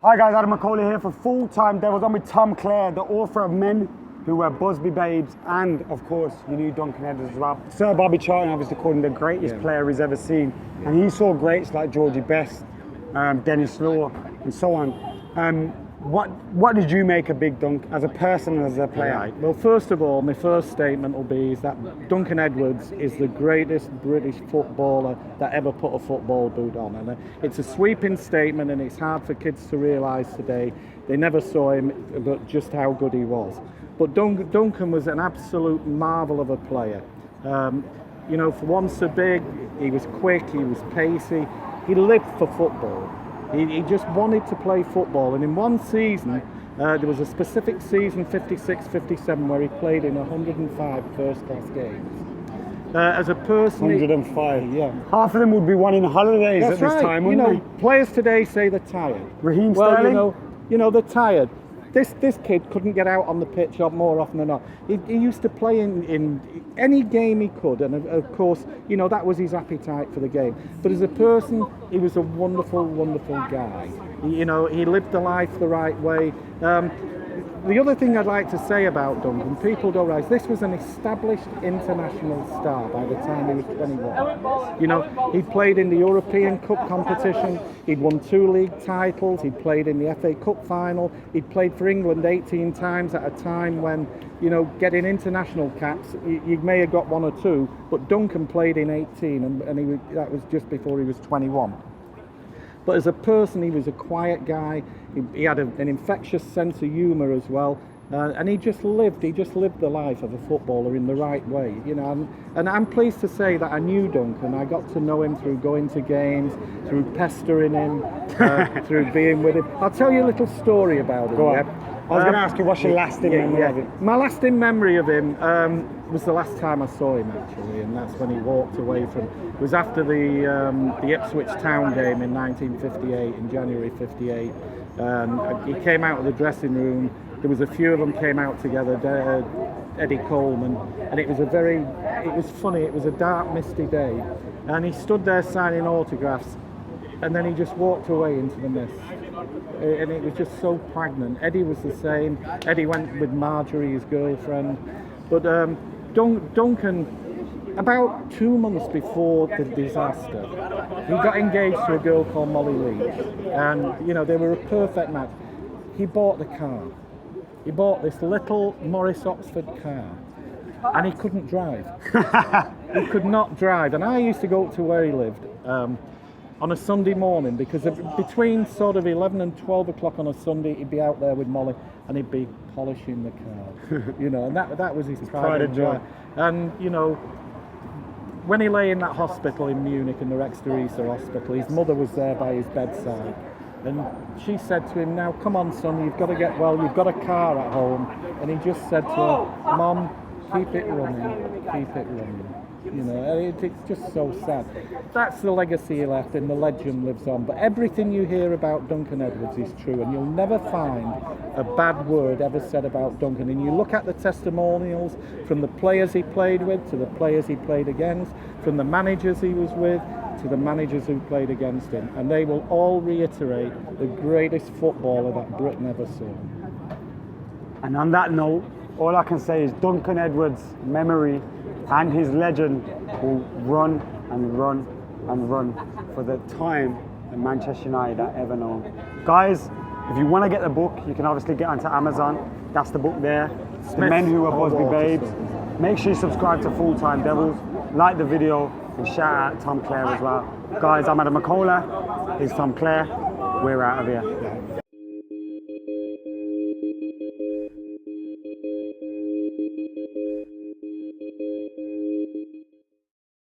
Hi guys, Adam McCauley here for Full Time Devils. I'm with Tom Clare, the author of Men Who Were Busby Babes, and of course you knew Duncan Edwards as well. Sir Bobby Charlton obviously called him the greatest player he's ever seen, and he saw greats like Georgie Best, Dennis Law, and so on. What did you make of Big Dunk as a person and as a player? Right. Well, first of all, my first statement will be is that Duncan Edwards is the greatest British footballer that ever put a football boot on. And it's a sweeping statement, and it's hard for kids to realise today. They never saw him, but just how good he was. But Duncan was an absolute marvel of a player. You know, for one so big, he was quick, he was pacey, he lived for football. He just wanted to play football, and in one season, there was a specific season, 56-57, where he played in 105 first-class games. As a person... 105. Yeah. Half of them would be won in holidays at this time, wouldn't they? Players today say they're tired. Raheem Sterling? You know, they're tired. This kid couldn't get out on the pitch more often than not. He used to play in any game he could, and of course, you know, that was his appetite for the game. But as a person, he was a wonderful, wonderful guy. You know, he lived the life the right way. The other thing I'd like to say about Duncan, people don't realise, this was an established international star by the time he was 21. You know, he played in the European Cup competition, he'd won 2 league titles, he'd played in the FA Cup final, he'd played for England 18 times at a time when, you know, getting international caps, you may have got 1 or 2, but Duncan played in 18, and that was just before he was 21. But as a person, he was a quiet guy. He had an infectious sense of humour as well, and he just lived the life of a footballer in the right way, you know. And I'm pleased to say that I knew Duncan. I got to know him through going to games, through pestering him, through being with him. I'll tell you a little story about him. Go on. I was going to ask you, what's your lasting memory of him? My lasting memory of him was the last time I saw him, actually, and that's when he walked away from... It was after the Ipswich Town game in 1958, in January 58. He came out of the dressing room. There was a few of them came out together, Eddie Coleman, and it was funny. It was a dark, misty day, and he stood there signing autographs, and then he just walked away into the mist. And it was just so poignant. Eddie was the same. Eddie went with Marjorie, his girlfriend. But Duncan, about 2 months before the disaster, he got engaged to a girl called Molly Leach. And, you know, they were a perfect match. He bought the car. He bought this little Morris Oxford car. And he couldn't drive. He could not drive. And I used to go up to where he lived on a Sunday morning, because between sort of 11 and 12 o'clock on a Sunday, he'd be out there with Molly and he'd be polishing the car, you know, and that was his pride and joy. And, you know, when he lay in that hospital in Munich, in the Rex de Riesa hospital, his mother was there by his bedside, and she said to him, "Now, come on, son, you've got to get well, you've got a car at home." And he just said to her, "Mom, keep it running, keep it running." You know, it's just so sad. That's the legacy he left, and the legend lives on. But everything you hear about Duncan Edwards is true, and you'll never find a bad word ever said about Duncan. And you look at the testimonials from the players he played with to the players he played against, from the managers he was with to the managers who played against him, and they will all reiterate the greatest footballer that Britain ever saw. And on that note, all I can say is Duncan Edwards' memory and his legend will run and run and run for the time that Manchester United are ever known. Guys, if you want to get the book, you can obviously get onto Amazon. That's the book there. The Men Who Were Busby Babes. Make sure you subscribe to Full Time Devils, like the video, and shout out Tom Clare as well. Guys, I'm Adam McCauley. Here's Tom Clare. We're out of here.